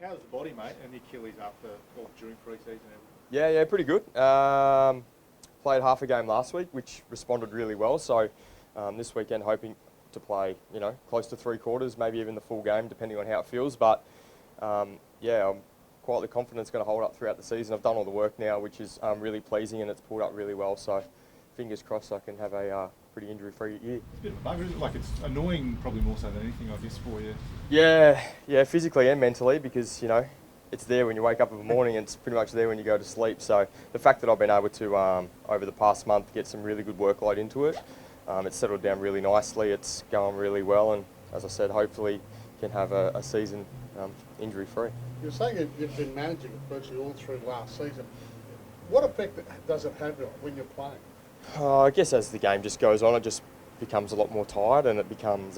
How's the body, mate, and the Achilles after or during pre-season? Yeah, pretty good. Played half a game last week, which responded really well. So this weekend, hoping to play, close to 3/4, maybe even the full game, depending on how it feels. But yeah, I'm quietly confident it's going to hold up throughout the season. I've done all the work now, which is really pleasing, and it's pulled up really well. So fingers crossed I can have a pretty injury-free year. It's a bit of a bugger, isn't it? Like, it's annoying, probably more so than anything, I guess, for you. Yeah, physically and mentally, because it's there when you wake up in the morning, and it's pretty much there when you go to sleep. So the fact that I've been able to over the past month get some really good workload into it, it's settled down really nicely. It's going really well, and as I said, hopefully can have a season injury-free. You're saying you've been managing it virtually all through last season. What effect does it have when you're playing? I guess as the game just goes on, it just becomes a lot more tired, and it becomes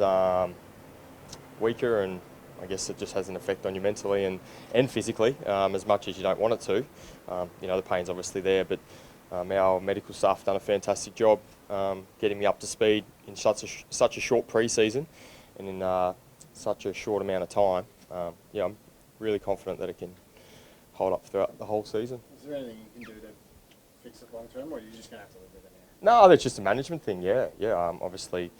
weaker, and I guess it just has an effect on you mentally and physically, as much as you don't want it to. The pain's obviously there, but our medical staff have done a fantastic job getting me up to speed in such a short pre-season and in such a short amount of time. I'm really confident that it can hold up throughout the whole season. Is there anything you can do to fix it long term, or are you just going to have to live with it now? No, that's just a management thing, yeah. Obviously,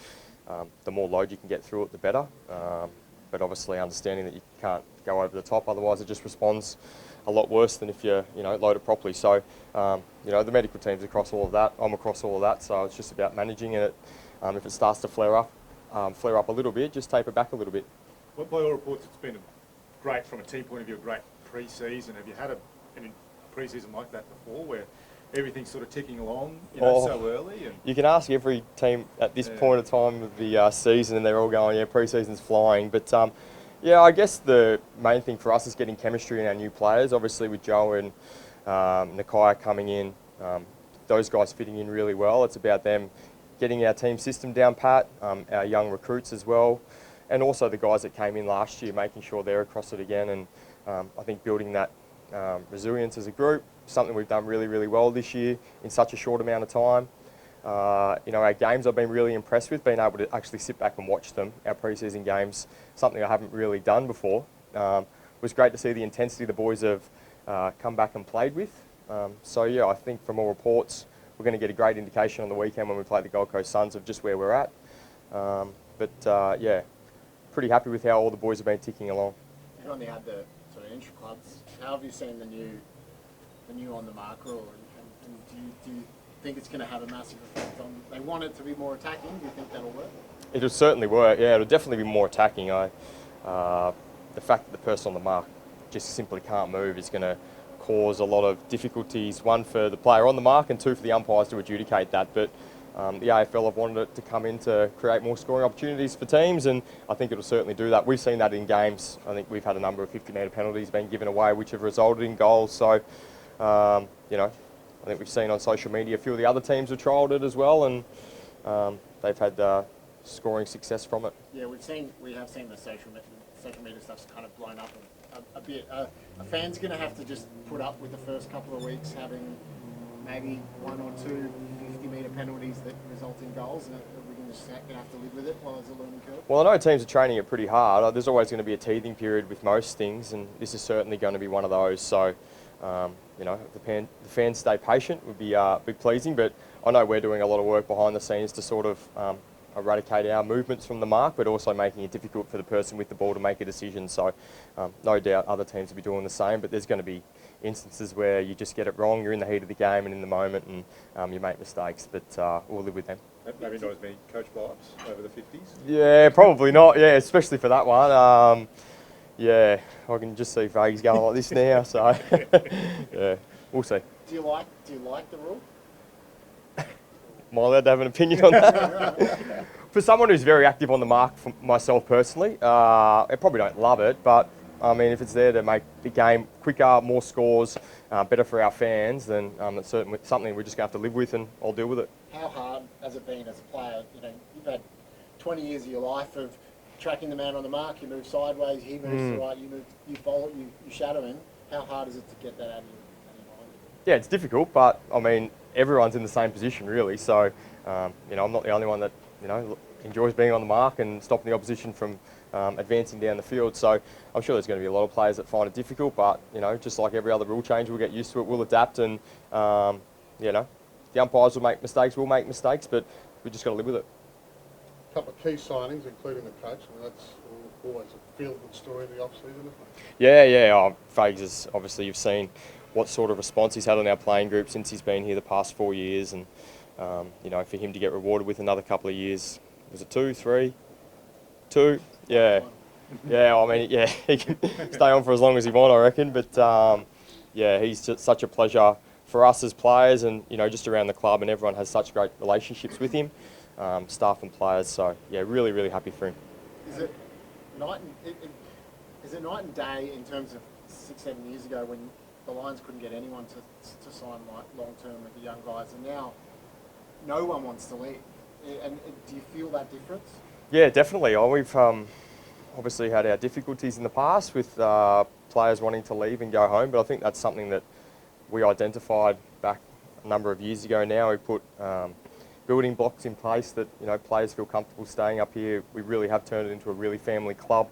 the more load you can get through it, the better. But obviously understanding that you can't go over the top, otherwise it just responds a lot worse than if you load it properly. So, the medical team's across all of that. I'm across all of that, so it's just about managing it. If it starts to flare up a little bit, just taper back a little bit. Well, by all reports, it's been great from a team point of view, a great pre-season. Have you had a pre-season like that before, where everything's sort of ticking along, so early? And you can ask every team at this point of time of the season, and they're all going, yeah, pre-season's flying. But I guess the main thing for us is getting chemistry in our new players. Obviously, with Joe and Nakia coming in, those guys fitting in really well. It's about them getting our team system down pat, our young recruits as well, and also the guys that came in last year, making sure they're across it again. And I think building that resilience as a group, something we've done really, really well this year in such a short amount of time. Our games I've been really impressed with, being able to actually sit back and watch them, our pre-season games, something I haven't really done before. It was great to see the intensity the boys have come back and played with. I think from all reports, we're going to get a great indication on the weekend when we play the Gold Coast Suns of just where we're at. Pretty happy with how all the boys have been ticking along. You've only had the sort of intra-clubs. How have you seen the new on the mark rule, and do you think it's going to have a massive effect on? They want it to be more attacking. Do you think that'll work? It'll certainly work. Yeah, it'll definitely be more attacking. The fact that the person on the mark just simply can't move is going to cause a lot of difficulties. One for the player on the mark, and two for the umpires to adjudicate that. But the AFL have wanted it to come in to create more scoring opportunities for teams, and I think it'll certainly do that. We've seen that in games. I think we've had a number of 50-metre penalties being given away, which have resulted in goals. So, I think we've seen on social media a few of the other teams have trialled it as well, and they've had scoring success from it. Yeah, we have seen the social media stuff's kind of blown up a bit. Are fans going to have to just put up with the first couple of weeks having maybe one or two 50-metre penalties that result in goals, and we're just going to have to live with it while there's a learning curve? Well, I know teams are training it pretty hard. There's always going to be a teething period with most things, and this is certainly going to be one of those. So, if the fans stay patient, would be pleasing. But I know we're doing a lot of work behind the scenes to sort of eradicate our movements from the mark, but also making it difficult for the person with the ball to make a decision. So, no doubt other teams will be doing the same, but there's going to be instances where you just get it wrong, you're in the heat of the game and in the moment, and you make mistakes, but we'll live with them. Maybe not as many coach blow-ups over the 50s? Yeah, probably not, yeah, especially for that one. I can just see Fergie's going like this now, so yeah, we'll see. Do you like the rule? Am I allowed to have an opinion on that? For someone who's very active on the mark, for myself personally, I probably don't love it, but I mean, if it's there to make the game quicker, more scores, better for our fans, then that's certainly something we're just going to have to live with, and I'll deal with it. How hard has it been as a player? You've had 20 years of your life of tracking the man on the mark. You move sideways, he moves to the right, you follow, you shadow him. How hard is it to get that out of your mind? Yeah, it's difficult, but I mean, everyone's in the same position really. So, I'm not the only one that enjoys being on the mark and stopping the opposition from advancing down the field. So I'm sure there's going to be a lot of players that find it difficult, but just like every other rule change, we'll get used to it, we'll adapt, and the umpires will make mistakes, we'll make mistakes, but we just got to live with it. A couple of key signings, including the coach. I mean, that's always a feel-good story in the off-season, isn't it? Yeah. Fags is obviously, you've seen what sort of response he's had on our playing group since he's been here the past 4 years, and for him to get rewarded with another couple of years, was it 2, 3? 2? Yeah. He can stay on for as long as he wants, I reckon. But he's just such a pleasure for us as players, and just around the club, and everyone has such great relationships with him, staff and players. So really, really happy for him. Is it night and day in terms of 6-7 years ago when the Lions couldn't get anyone to sign long term with the young guys, and now no one wants to leave? And do you feel that difference? Yeah, definitely. We've obviously had our difficulties in the past with players wanting to leave and go home, but I think that's something that we identified back a number of years ago now. We put building blocks in place that players feel comfortable staying up here. We really have turned it into a really family club,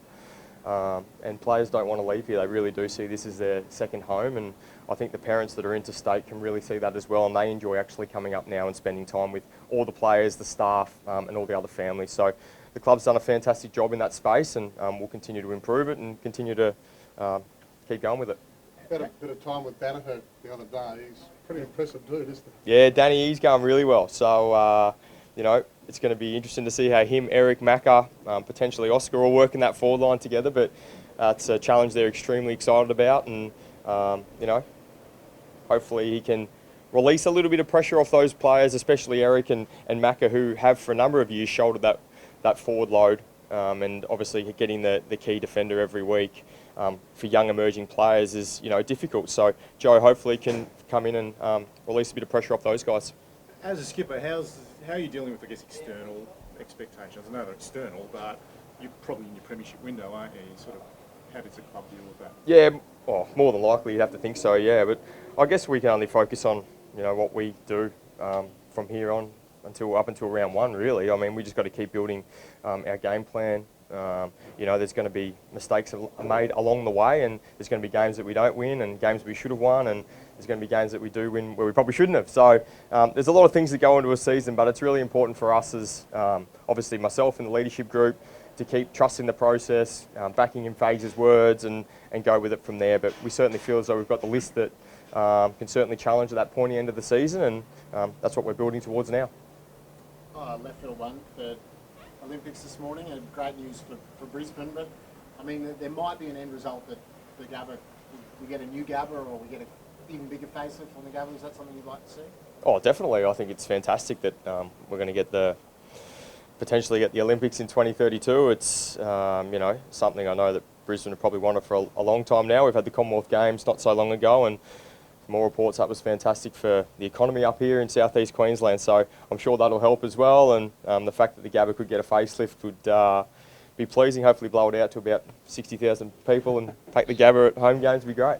and players don't want to leave here. They really do see this as their second home, and I think the parents that are interstate can really see that as well, and they enjoy actually coming up now and spending time with all the players, the staff, and all the other families. So the club's done a fantastic job in that space, and we'll continue to improve it and continue to keep going with it. Had a bit of time with Danaher the other day. He's a pretty impressive dude, isn't he? Yeah, Danny, he's going really well. So, it's going to be interesting to see how him, Eric, Macca, potentially Oscar all work in that forward line together. But it's a challenge they're extremely excited about, and hopefully he can release a little bit of pressure off those players, especially Eric and Macca, who have for a number of years shouldered that forward load, and obviously getting the key defender every week for young emerging players is difficult. So Joe hopefully can come in and release a bit of pressure off those guys. As a skipper, how are you dealing with, I guess, external expectations? I know they're external, but you're probably in your premiership window, aren't you? How does the club deal with that? Yeah, well, more than likely you'd have to think so, yeah. But I guess we can only focus on what we do from here on up until round one, really. I mean, we just got to keep building our game plan. There's going to be mistakes made along the way, and there's going to be games that we don't win and games we should have won, and there's going to be games that we do win where we probably shouldn't have. So there's a lot of things that go into a season, but it's really important for us as obviously myself and the leadership group to keep trusting the process, backing in Fags' words, and go with it from there. But we certainly feel as though we've got the list that can certainly challenge at that pointy end of the season, and that's what we're building towards now. Left field one for Olympics this morning, and great news for Brisbane. But I mean, there might be an end result that the Gabba, we get a new Gabba, or we get an even bigger facelift on the Gabba. Is that something you'd like to see? Oh, definitely. I think it's fantastic that we're going to potentially get the Olympics in 2032. It's something I know that Brisbane have probably wanted for a long time now. We've had the Commonwealth Games not so long ago, and more reports that was fantastic for the economy up here in southeast Queensland. So I'm sure that'll help as well, and the fact that the Gabba could get a facelift would be pleasing. Hopefully blow it out to about 60,000 people and take the Gabba at home games would be great.